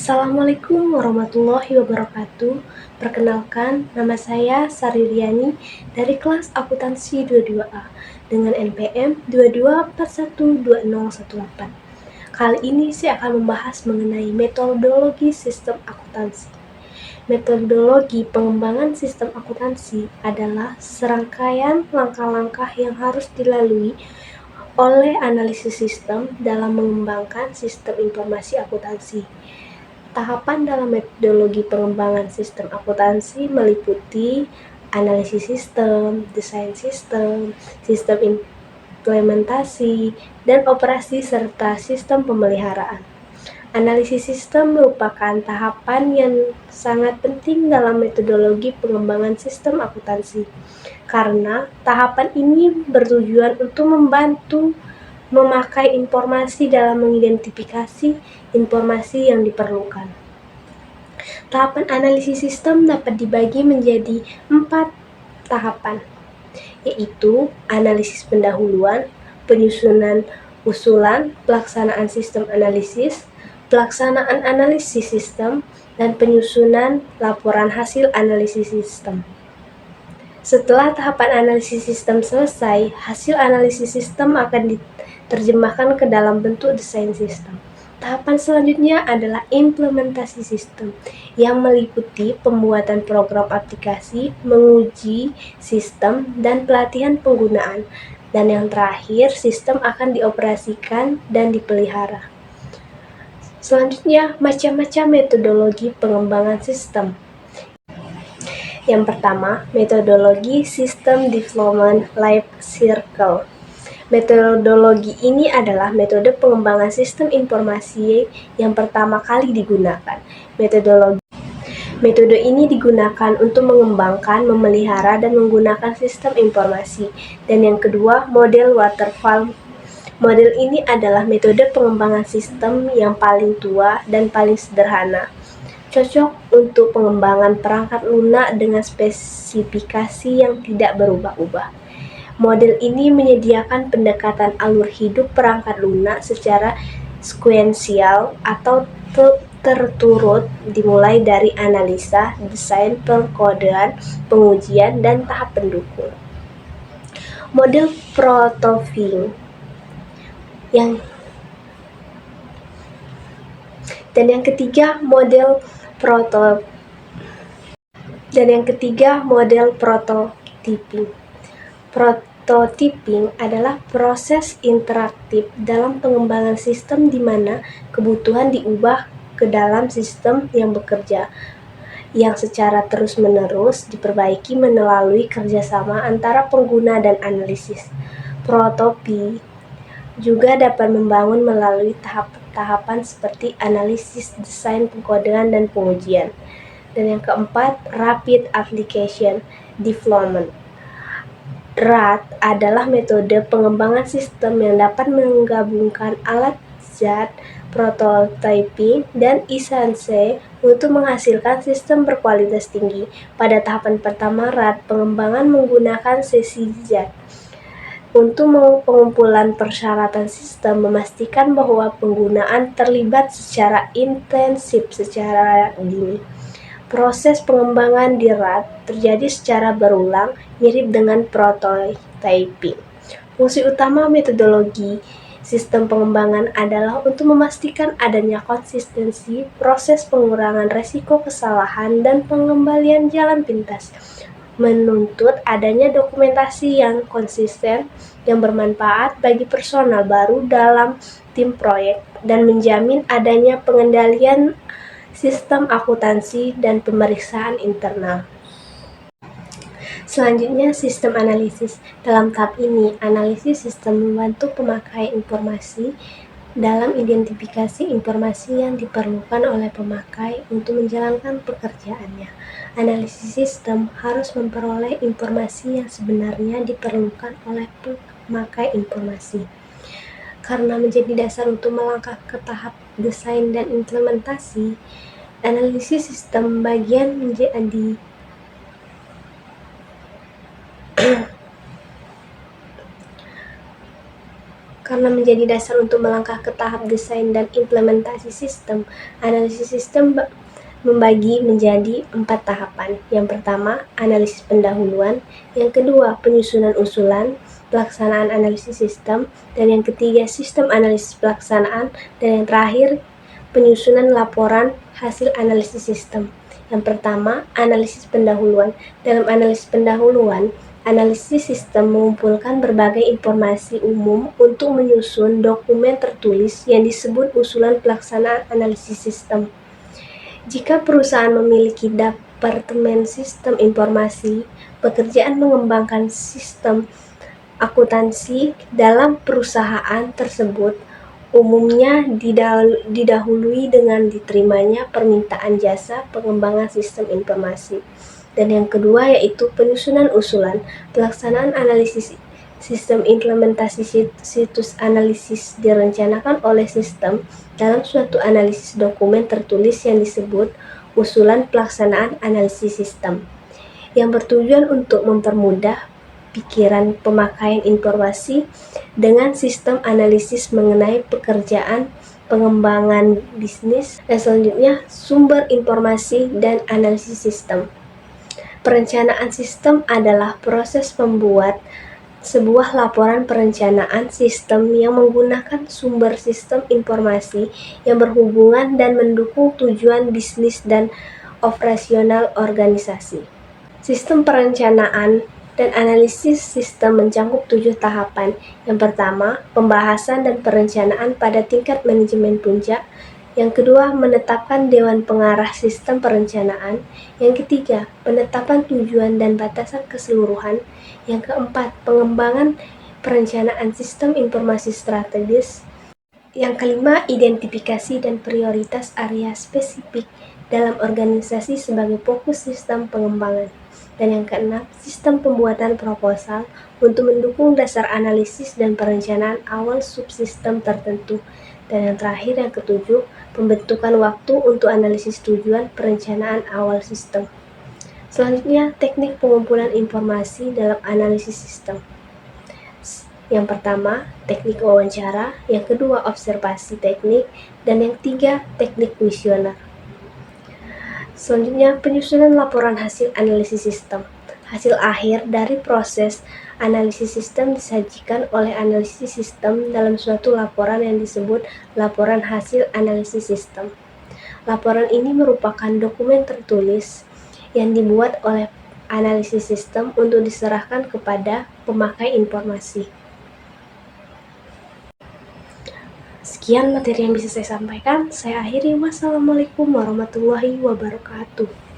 Assalamualaikum warahmatullahi wabarakatuh. Perkenalkan, nama saya Sari Riani dari kelas akuntansi 22A dengan NPM 22412018. Kali ini saya akan membahas mengenai metodologi sistem akuntansi. Metodologi pengembangan sistem akuntansi adalah serangkaian langkah-langkah yang harus dilalui oleh analisis sistem dalam mengembangkan sistem informasi akuntansi. Tahapan dalam metodologi pengembangan sistem akuntansi meliputi analisis sistem, desain sistem, sistem implementasi, dan operasi serta sistem pemeliharaan. Analisis sistem merupakan tahapan yang sangat penting dalam metodologi pengembangan sistem akuntansi, karena tahapan ini bertujuan untuk membantu memakai informasi dalam mengidentifikasi informasi yang diperlukan. Tahapan analisis sistem dapat dibagi menjadi 4 tahapan, yaitu analisis pendahuluan, penyusunan usulan, pelaksanaan sistem analisis, pelaksanaan analisis sistem, dan penyusunan laporan hasil analisis sistem. Setelah tahapan analisis sistem selesai, hasil analisis sistem akan diterjemahkan ke dalam bentuk desain sistem. Tahapan selanjutnya adalah implementasi sistem, yang meliputi pembuatan program aplikasi, menguji sistem, dan pelatihan penggunaan. Dan yang terakhir, sistem akan dioperasikan dan dipelihara. Selanjutnya, macam-macam metodologi pengembangan sistem. Yang pertama, metodologi System Development Life Cycle. Metodologi ini adalah metode pengembangan sistem informasi yang pertama kali digunakan. Metode ini digunakan untuk mengembangkan, memelihara, dan menggunakan sistem informasi. Dan yang kedua, model waterfall. Model ini adalah metode pengembangan sistem yang paling tua dan paling sederhana, cocok untuk pengembangan perangkat lunak dengan spesifikasi yang tidak berubah-ubah. Model ini menyediakan pendekatan alur hidup perangkat lunak secara sekuensial atau terturut, dimulai dari analisa, desain, pengkodean, pengujian, dan tahap pendukung. Model prototyping dan yang ketiga model prototyping. Prototyping adalah proses interaktif dalam pengembangan sistem di mana kebutuhan diubah ke dalam sistem yang bekerja, yang secara terus-menerus diperbaiki melalui kerjasama antara pengguna dan analisis. Prototyping juga dapat membangun melalui tahapan seperti analisis, desain, pengkodean, dan pengujian. Dan yang keempat, Rapid Application Development. RAD adalah metode pengembangan sistem yang dapat menggabungkan alat zat, prototyping, dan isance untuk menghasilkan sistem berkualitas tinggi. Pada tahapan pertama RAD, pengembangan menggunakan sesi zat untuk pengumpulan persyaratan sistem, memastikan bahwa penggunaan terlibat secara intensif secara dini. Proses pengembangan di RAD terjadi secara berulang, mirip dengan prototyping. Fungsi utama metodologi sistem pengembangan adalah untuk memastikan adanya konsistensi, proses pengurangan resiko kesalahan, dan pengembalian jalan pintas. Menuntut adanya dokumentasi yang konsisten, yang bermanfaat bagi personal baru dalam tim proyek, dan menjamin adanya pengendalian sistem akuntansi dan pemeriksaan internal. Selanjutnya, sistem analisis. Dalam tahap ini, analisis sistem membantu pemakai informasi dalam identifikasi informasi yang diperlukan oleh pemakai untuk menjalankan pekerjaannya. Analisis sistem harus memperoleh informasi yang sebenarnya diperlukan oleh pemakai informasi, karena menjadi dasar untuk melangkah ke tahap desain dan implementasi. Analisis sistem bagian menjadi Karena menjadi dasar untuk melangkah ke tahap desain dan implementasi sistem, analisis sistem membagi menjadi 4 tahapan. Yang pertama, analisis pendahuluan. Yang kedua, penyusunan usulan, pelaksanaan analisis sistem. Dan yang ketiga, sistem analisis pelaksanaan. Dan yang terakhir, penyusunan laporan hasil analisis sistem. Yang pertama, analisis pendahuluan. Dalam analisis pendahuluan, analisis sistem mengumpulkan berbagai informasi umum untuk menyusun dokumen tertulis yang disebut usulan pelaksanaan analisis sistem. Jika perusahaan memiliki departemen sistem informasi, pekerjaan mengembangkan sistem akuntansi dalam perusahaan tersebut umumnya didahului dengan diterimanya permintaan jasa pengembangan sistem informasi. Dan yang kedua yaitu penyusunan usulan, pelaksanaan analisis sistem implementasi situs analisis direncanakan oleh sistem dalam suatu analisis dokumen tertulis yang disebut usulan pelaksanaan analisis sistem, yang bertujuan untuk mempermudah pikiran pemakaian informasi dengan sistem analisis mengenai pekerjaan pengembangan bisnis. Dan selanjutnya, sumber informasi dan analisis sistem. Perencanaan sistem adalah proses membuat sebuah laporan perencanaan sistem yang menggunakan sumber sistem informasi yang berhubungan dan mendukung tujuan bisnis dan operasional organisasi. Sistem perencanaan dan analisis sistem mencakup 7 tahapan. Yang pertama, pembahasan dan perencanaan pada tingkat manajemen puncak. Yang kedua, menetapkan Dewan Pengarah Sistem Perencanaan. Yang ketiga, penetapan tujuan dan batasan keseluruhan. Yang keempat, pengembangan perencanaan sistem informasi strategis. Yang kelima, identifikasi dan prioritas area spesifik dalam organisasi sebagai fokus sistem pengembangan. Dan yang keenam, sistem pembuatan proposal untuk mendukung dasar analisis dan perencanaan awal subsistem tertentu. Dan yang terakhir, yang ketujuh, pembentukan waktu untuk analisis tujuan perencanaan awal sistem. Selanjutnya, teknik pengumpulan informasi dalam analisis sistem. Yang pertama, teknik wawancara. Yang kedua, observasi teknik. Dan yang ketiga, teknik kuesioner. Selanjutnya, penyusunan laporan hasil analisis sistem. Hasil akhir dari proses analisis sistem disajikan oleh analisis sistem dalam suatu laporan yang disebut laporan hasil analisis sistem. Laporan ini merupakan dokumen tertulis yang dibuat oleh analisis sistem untuk diserahkan kepada pemakai informasi. Sekian materi yang bisa saya sampaikan. Saya akhiri. Wassalamualaikum warahmatullahi wabarakatuh.